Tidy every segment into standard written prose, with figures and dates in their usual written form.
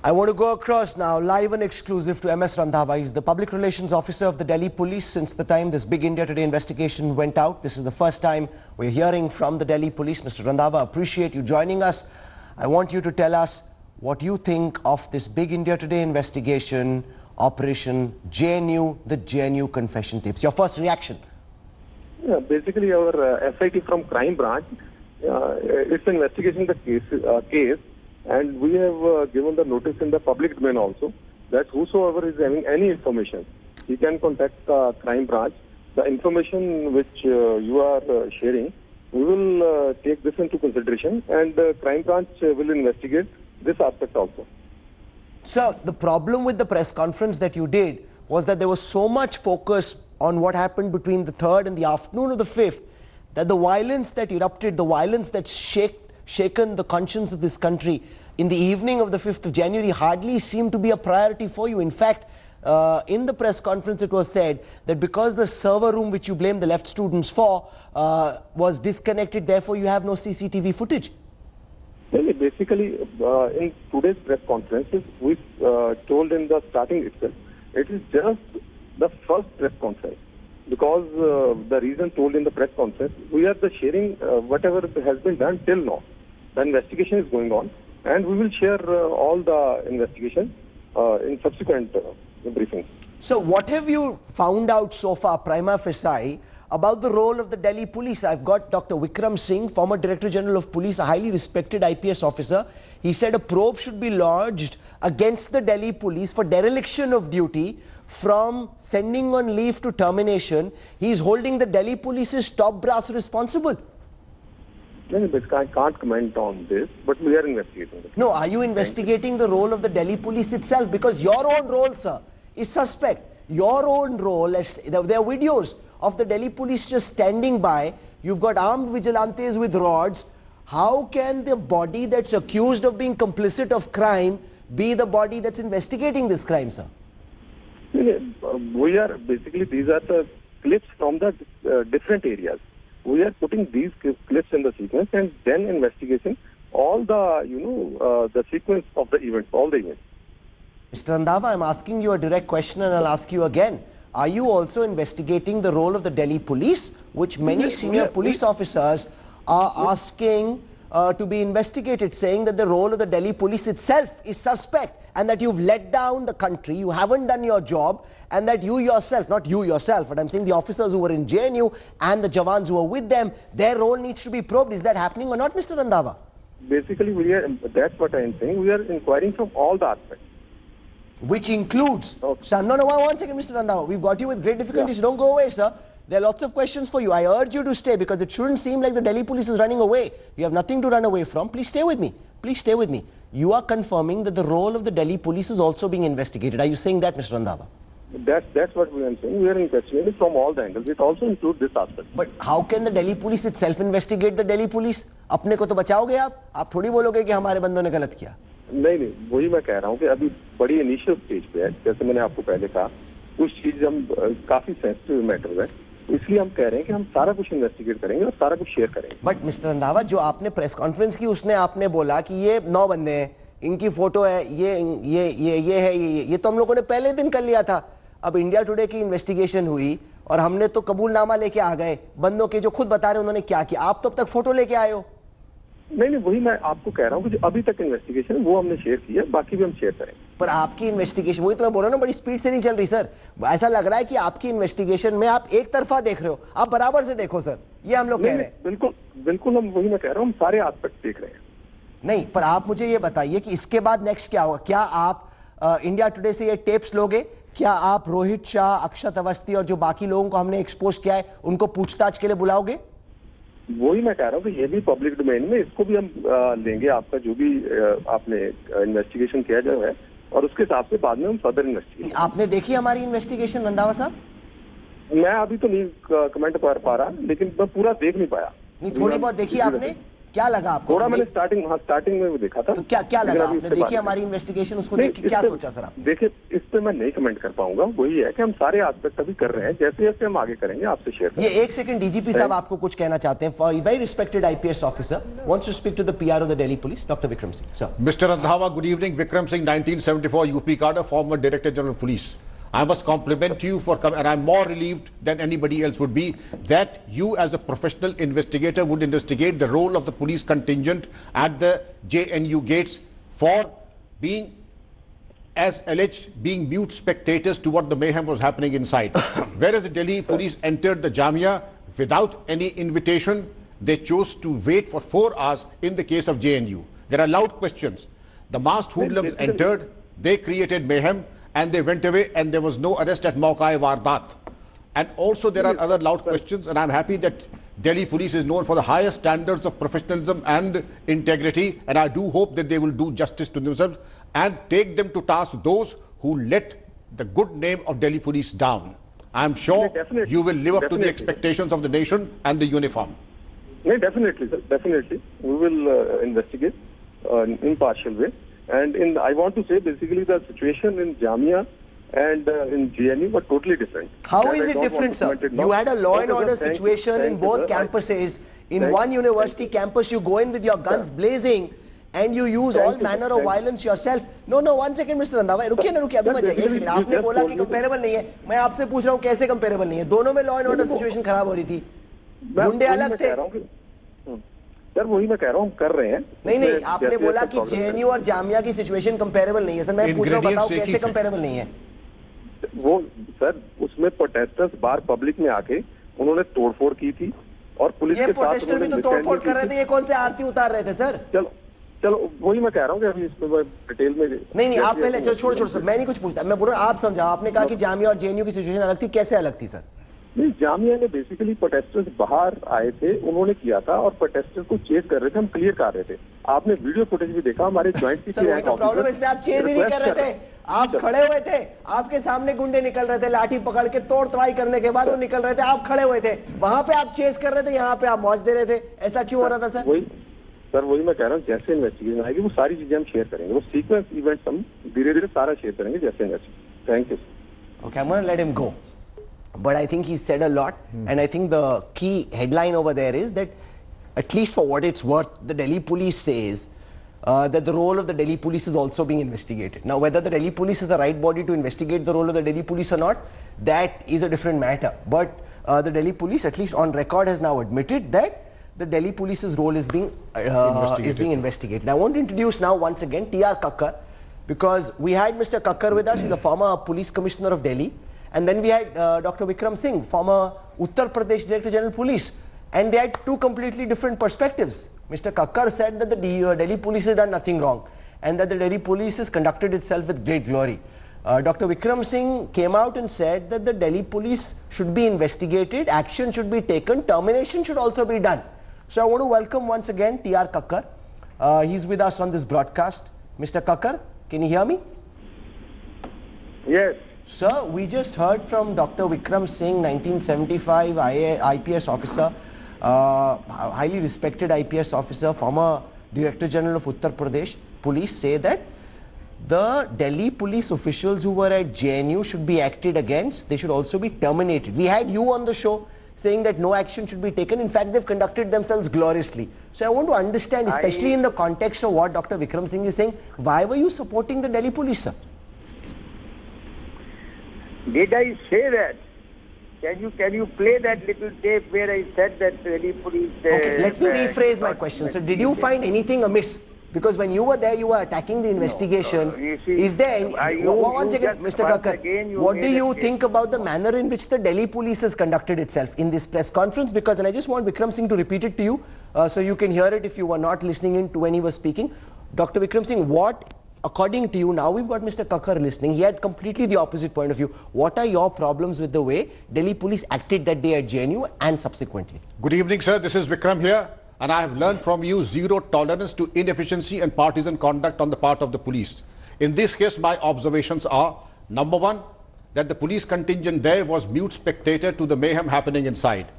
I want to go across now, live and exclusive to MS Randhawa. He's the Public Relations Officer of the Delhi Police since the time this Big India Today investigation went out. This is the first time we're hearing from the Delhi Police. Mr. Randhawa, appreciate you joining us. I want you to tell us what you think of this Big India Today investigation, Operation JNU, the JNU confession tapes. Your first reaction? Yeah, basically our SIT from Crime Branch, it's investigating the case. And we have given the notice in the public domain also that whosoever is having any information, he can contact the crime branch. The information which you are sharing, we will take this into consideration, and the crime branch will investigate this aspect also. Sir, the problem with the press conference that you did was that there was so much focus on what happened between the 3rd and the afternoon of the 5th that the violence that erupted, the violence that shaken the conscience of this country in the evening of the 5th of January hardly seemed to be a priority for you. In fact, in the press conference it was said that because the server room which you blame the left students for was disconnected, therefore you have no CCTV footage. Well, basically, in today's press conferences, we told in the starting itself, it is just the first press conference. Because the reason told in the press conference, we are sharing whatever has been done till now. The investigation is going on, and we will share all the investigation in subsequent briefings. So what have you found out so far, prima facie, about the role of the Delhi Police? I've got Dr. Vikram Singh, former Director General of Police, a highly respected IPS officer. He said a probe should be lodged against the Delhi Police for dereliction of duty from sending on leave to termination. He is holding the Delhi Police's top brass responsible. No, but I can't comment on this, but we are investigating it. No, are you investigating the role of the Delhi Police itself? Because your own role, sir, is suspect. Your own role, there are videos of the Delhi Police just standing by. You've got armed vigilantes with rods. How can the body that's accused of being complicit of crime be the body that's investigating this crime, sir? We are basically, these are the clips from the different areas. We are putting these clips in the sequence and then investigation all the the sequence of the events, all the events. Mr. Randhawa, I'm asking you a direct question and I'll ask you again. Are you also investigating the role of the Delhi Police, which many senior police officers are asking to be investigated, saying that the role of the Delhi Police itself is suspect and that you've let down the country, you haven't done your job, and that you yourself, not you yourself, but I'm saying the officers who were in JNU and the Jawans who were with them, their role needs to be probed. Is that happening or not, Mr. Randhawa? Basically, that's what I'm saying. We are inquiring from all the aspects. Which includes... Okay. Sir, no, one second, Mr. Randhawa. We've got you with great difficulties. Yeah. Don't go away, sir. There are lots of questions for you. I urge you to stay because it shouldn't seem like the Delhi Police is running away. You have nothing to run away from. Please stay with me. Please stay with me. You are confirming that the role of the Delhi Police is also being investigated. Are you saying that, Mr. Randhawa? That's what we are saying. We are investigating from all the angles. It also includes this aspect. But how can the Delhi Police itself investigate the Delhi Police? अपने को तो बचाओगे आप थोड़ी बोलोगे कि हमारे बंदों ने गलत किया. नहीं, वही मैं कह रहा हूँ कि अभी बड़ी इनिशियल स्टेज पे है. जैसे मैंने आपको पहले कहा, कुछ चीज हम काफी सेंसिटिव मैटर है. इसलिए हम कह रहे हैं कि हम सारा कुछ इन्वेस्टिगेट करेंगे और सारा कुछ शेयर करेंगे. बट मिस्टर रंधावा, जो आपने प्रेस कॉन्फ्रेंस की उसने आपने बोला कि ये 9 बंदे हैं, इनकी फोटो है, ये तो हम लोगों ने पहले दिन कर लिया था. अब इंडिया टुडे की इन्वेस्टिगेशन हुई और हमने तो कबूलनामा लेके आ गए. बंदों के जो खुद बता रहे उन्होंने क्या किया. आप तो अब तक फोटो लेके आए हो. नहीं, वही मैं आपको कह रहा हूँ कि जो अभी तक इन्वेस्टिगेशन वो हमने शेयर की है, बाकी भी हम शेयर करेंगे. पर आपकी इन्वेस्टिगेशन, वही तो मैं बोल रहा हूँ ना, बड़ी स्पीड से नहीं चल रही सर. ऐसा लग रहा है कि आपकी इन्वेस्टिगेशन में आप एक तरफा देख रहे हो. आप बराबर से देखो सर, ये हम लोग कह रहे हैं. बिल्कुल हम वही मैं कह रहा हूँ, हम सारे एस्पेक्ट देख रहे हैं. नहीं, पर आप मुझे ये बताइए कि इसके बाद नेक्स्ट क्या होगा. क्या आप इंडिया टुडे से ये टेप्स लोगे? क्या आप रोहित शाह, अक्षत अवस्थी और जो बाकी लोगों को हमने एक्सपोज किया है उनको पूछताछ के लिए बुलाओगे? वही मैं कह रहा हूँ कि ये भी पब्लिक डोमेन में, इसको भी हम लेंगे. आपका जो भी आपने इन्वेस्टिगेशन किया जो है और उसके हिसाब से बाद में हम फर्दर इन्वेस्टिगेशन. आपने देखी हमारी इन्वेस्टिगेशन रंधावा साहब? मैं अभी तो नहीं कमेंट कर पा रहा, लेकिन मैं पूरा देख नहीं पाया. नहीं, थोड़ी बहुत देखी आपने? क्या लगा आपको? थोड़ा मैंने स्टार्टिंग में भी देखा था। तो क्या लेकिन लगा अभी आपने? इससे देखिए बात हमारी नहीं। इन्वेस्टिगेशन, उसको नहीं, देख के क्या इस पे- सोचा सर आप? देखिए, इस पे मैं नहीं कमेंट कर पाऊंगा। वही है कि हम सारे एस्पेक्ट अभी कर रहे हैं, जैसे जैसे हम आगे करेंगे आपसे शेयर ये करेंगे। एक सेकंड, डीजीपी साहब आपको कुछ कहना चाहते हैं। Very respected IPS officer wants to speak to the PR of the Delhi police, doctor Vikram Singh sir. Mr. Randhawa, good evening. Vikram Singh, 1974 UP cadre, former Director General Police. I must compliment you for coming, and I'm more relieved than anybody else would be that you, as a professional investigator, would investigate the role of the police contingent at the JNU gates for being, as alleged, being mute spectators to what the mayhem was happening inside. Whereas the Delhi police entered the Jamia without any invitation, they chose to wait for 4 hours in the case of JNU. There are loud questions. The masked hoodlums entered, they created mayhem, and they went away, and there was no arrest at Maukai Wardat. And also there are other loud questions, and I'm happy that Delhi police is known for the highest standards of professionalism and integrity, and I do hope that they will do justice to themselves and take them to task those who let the good name of Delhi police down. I'm sure Definitely. you will live up to the Definitely. expectations of the nation and the uniform. No, definitely, sir. Definitely, we will investigate in impartial way. And I want to say, basically, the situation in Jamia and in JNU were totally different. How And is I it don't want different, to sir? comment it now. You had a law and Okay, sir. order Thank you. situation in Thank you, both sir. campuses. In Thank one you. university campus, you go in with your guns blazing and you use Thank all you, sir. manner of Thank you. violence yourself. No, 1 second, Mr. Randhawa. रुकिए ना, रुकिए, अभी मत जाइए। एक second, आपने just बोला told कि me- कंपेरेबल नहीं है। मैं आपसे पूछ रहा हूँ कैसे कंपेरेबल नहीं है? दोनों में लॉ एंड ऑर्डर सिचुएशन खराब हो रही थी, गुंडे अलग थे। सर वही मैं कह रहा हूँ, हम कर रहे हैं। नहीं, उसमें आपने जैसे बोला जैसे कि progress जेएनयू और जामिया की सिचुएशन कंपेरेबल नहीं है। सर मैं पूछ रहा हूँ, Ingredients बताओ एक ही कैसे थे। कंपेरेबल नहीं है? है। वो सर उसमें प्रोटेस्टर्स बाहर पब्लिक में आके उन्होंने तोड़फोड़ की थी और पुलिस ये के साथ प्रोटेस्टर भी तो तोड़फोड़ कर रहे थे, थे। ये कौन से आरती उतार रहे थे सर? चलो चलो, वही मैं कह रहा हूँ कि अभी इसमें मैं डिटेल में नहीं, आप पहले चलो, छोड़ो सर, मैं नहीं कुछ पूछता। मैं बोल रहा हूँ आप समझाओ। आपने कहा कि जामिया और जेएनयू की सिचुएशन अलग थी, कैसे अलग थी सर? नहीं, जामिया ने बेसिकली प्रोटेस्टर्स बाहर आए थे, उन्होंने किया था और प्रोटेस्टर को चेज कर रहे थे, हम क्लियर कर रहे थे। आपने वीडियो फुटेज भी देखा, हमारे ज्वाइंट सर वही तो प्रॉब्लम है, इसमें आप चेज ही नहीं कर रहे थे। आप खड़े हुए थे, आपके सामने गुंडे निकल रहे थे लाठी पकड़ के, तोड़ तड़ाई करने के बाद वो निकल रहे थे, आप खड़े हुए थे। वहां पे आप चेज कर रहे थे, यहाँ पे आप मौज दे रहे थे। ऐसा क्यों हो रहा था सर? वही मैं कह रहा हूँ, जैसे इन्वेस्टिगेशन आएगी वो सारी चीजें हम शेयर करेंगे। वो सीक्वेंस इवेंट्स हम धीरे धीरे सारा शेयर करेंगे जैसे investigation. Thank you. Okay, I'm going to let him go. But I think he said a lot, and I think the key headline over there is that, at least for what it's worth, the Delhi police says that the role of the Delhi police is also being investigated. Now, whether the Delhi police is the right body to investigate the role of the Delhi police or not, that is a different matter. But the Delhi police, at least on record, has now admitted that the Delhi police's role is being investigated. I want to introduce now once again T.R. Kakkar, because we had Mr. Kakkar with us. He's the former police commissioner of Delhi. And then we had Dr. Vikram Singh, former Uttar Pradesh Director General Police. And they had two completely different perspectives. Mr. Kakkar said that the Delhi police has done nothing wrong and that the Delhi police has conducted itself with great glory. Dr. Vikram Singh came out and said that the Delhi police should be investigated, action should be taken, termination should also be done. So I want to welcome once again T.R. Kakkar. He's with us on this broadcast. Mr. Kakkar, can you hear me? Yes. Sir, we just heard from Dr. Vikram Singh, 1975 IPS officer, highly respected IPS officer, former Director General of Uttar Pradesh Police, say that the Delhi police officials who were at JNU should be acted against. They should also be terminated. We had you on the show saying that no action should be taken. In fact, they've conducted themselves gloriously. So I want to understand, especially in the context of what Dr. Vikram Singh is saying, why were you supporting the Delhi police, sir? Did I say that? Can you play that little tape where I said that Delhi police? Okay, let me rephrase my question. So, did you find anything amiss? Because when you were there, you were attacking the investigation. you see, Is there any? One second, just Mr. once again Kakkar. you What do made a you case. think about the manner in which the Delhi police has conducted itself in this press conference? Because, and I just want Vikram Singh to repeat it to you, so you can hear it if you were not listening in to when he was speaking. Dr. Vikram Singh, what, according to you, now we've got Mr. Kakkar listening, he had completely the opposite point of view. What are your problems with the way Delhi police acted that day at JNU and subsequently? Good evening, sir. This is Vikram here. And I have learned from you zero tolerance to inefficiency and partisan conduct on the part of the police. In this case, my observations are, number one, that the police contingent there was mute spectator to the mayhem happening inside.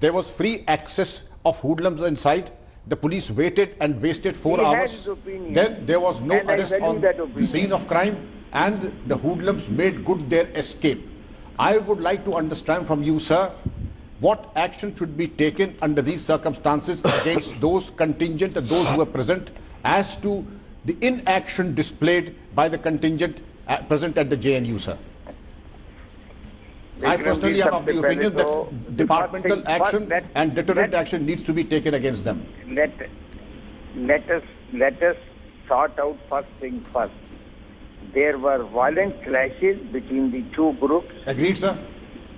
There was free access of hoodlums inside. the police waited and wasted 4 He had hours. his opinion. Then there was no And I arrest value on that the opinion. scene of crime, and the hoodlums made good their escape. I would like to understand from you, sir, what action should be taken under these circumstances against those contingent and those who were present, as to the inaction displayed by the contingent present at the JNU, sir. I personally am of the opinion that departmental action and deterrent action needs to be taken against them. Let us sort out first thing first. There were violent clashes between the two groups, Agreed, sir?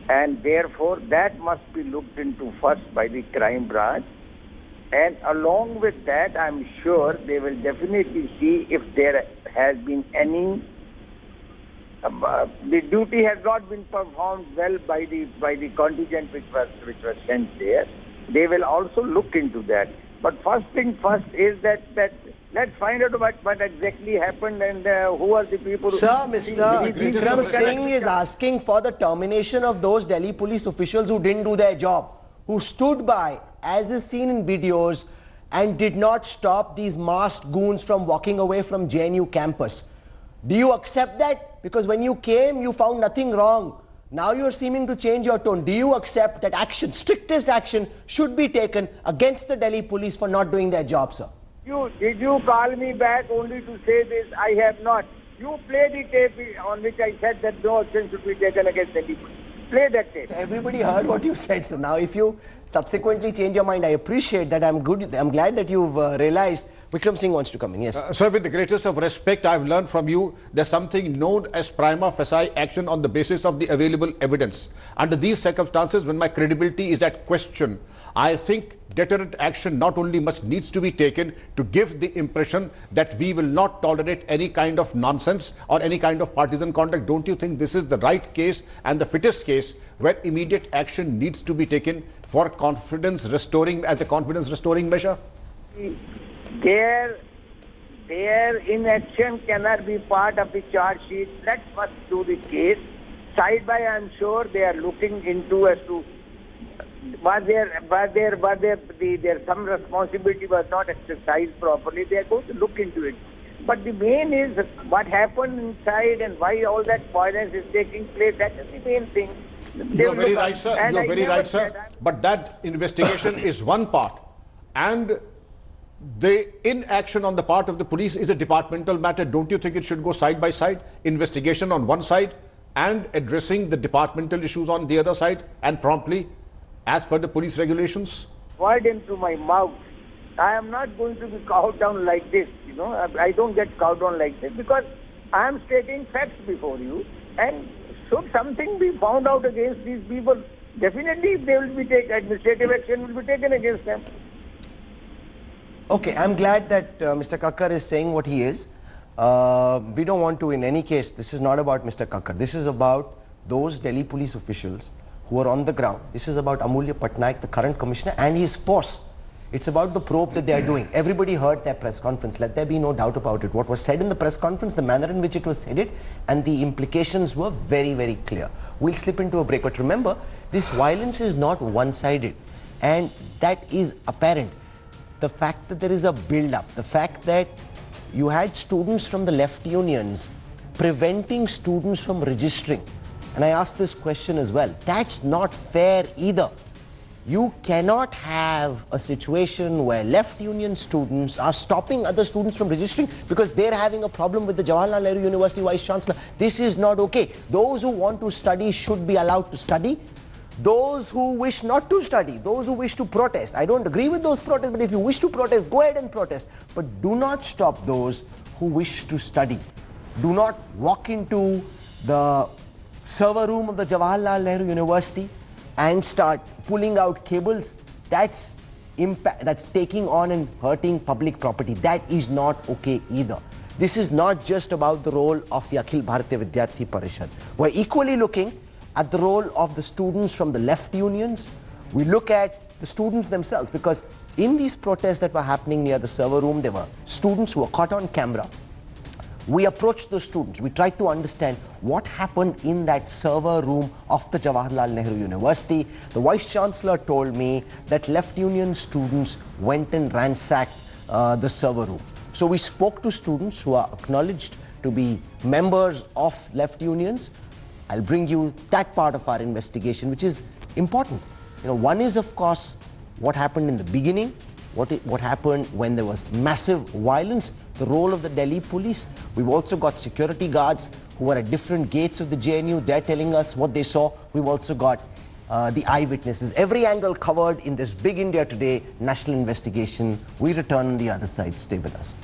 and therefore that must be looked into first by the crime branch. And along with that, I'm sure they will definitely see if there has been any the duty has not been performed well by the contingent which was sent there. They will also look into that. But first thing first is that let's find out what exactly happened and who are the people. Sir, Mr. Vikram Singh is asking for the termination of those Delhi police officials who didn't do their job, who stood by, as is seen in videos, and did not stop these masked goons from walking away from JNU campus. Do you accept that? Because when you came, you found nothing wrong. Now you're seeming to change your tone. Do you accept that action, strictest action, should be taken against the Delhi police for not doing their job, sir? Did you call me back only to say this? I have not. You play the tape on which I said that no action should be taken against Delhi police. Play that tape. Everybody heard what you said, sir. Now, if you subsequently change your mind, I appreciate that. I'm glad that you've realized. Vikram Singh wants to come in. Yes. Sir, with the greatest of respect, I've learned from you there's something known as prima facie action on the basis of the available evidence. Under these circumstances, when my credibility is at question, I think deterrent action not only needs to be taken to give the impression that we will not tolerate any kind of nonsense or any kind of partisan conduct. Don't you think this is the right case and the fittest case where immediate action needs to be taken for confidence restoring, as a confidence restoring measure? Their inaction cannot be part of the charge sheet. Let's first do the case. Side by, I'm sure they are looking into as to was there some responsibility was not exercised properly. They are going to look into it. But the main is what happened inside and why all that violence is taking place. That is the main thing. You're very right, sir. You're very right, sir. But that investigation is one part, and the inaction on the part of the police is a departmental matter. Don't you think it should go side by side? Investigation on one side and addressing the departmental issues on the other side, and promptly, as per the police regulations? Word into my mouth. I am not going to be cowed down like this. You know, I don't get cowed down like this because I am stating facts before you. And should something be found out against these people, definitely they will be taken. Administrative action will be taken against them. Okay, I'm glad that Mr. Kakkar is saying what he is. We don't want to, in any case, this is not about Mr. Kakkar. This is about those Delhi police officials who are on the ground. This is about Amulya Patnaik, the current commissioner, and his force. It's about the probe that they are doing. Everybody heard their press conference. Let there be no doubt about it. What was said in the press conference, the manner in which it was said, and the implications were very, very clear. We'll slip into a break. But remember, this violence is not one-sided. And that is apparent. The fact that there is a build-up, the fact that you had students from the left unions preventing students from registering. And I asked this question as well. That's not fair either. You cannot have a situation where left union students are stopping other students from registering because they're having a problem with the Jawaharlal Nehru University Vice Chancellor. This is not okay. Those who want to study should be allowed to study. Those who wish not to study, those who wish to protest, I don't agree with those protests, but if you wish to protest, go ahead and protest. But do not stop those who wish to study. Do not walk into the server room of the Jawaharlal Nehru University and start pulling out cables. That's taking on and hurting public property. That is not okay either. This is not just about the role of the Akhil Bharatiya Vidyarthi Parishad. We're equally looking at the role of the students from the left unions. We look at the students themselves, because in these protests that were happening near the server room, there were students who were caught on camera We approached the students. We tried to understand what happened in that server room of the Jawaharlal Nehru University. The Vice Chancellor told me that Left Union students went and ransacked the server room. So we spoke to students who are acknowledged to be members of Left Unions. I'll bring you that part of our investigation, which is important. One is, of course, what happened in the beginning, what happened when there was massive violence, the role of the Delhi police. We've also got security guards who were at different gates of the JNU. They're telling us what they saw. We've also got the eyewitnesses. Every angle covered in this Big India Today national investigation. We return on the other side. Stay with us.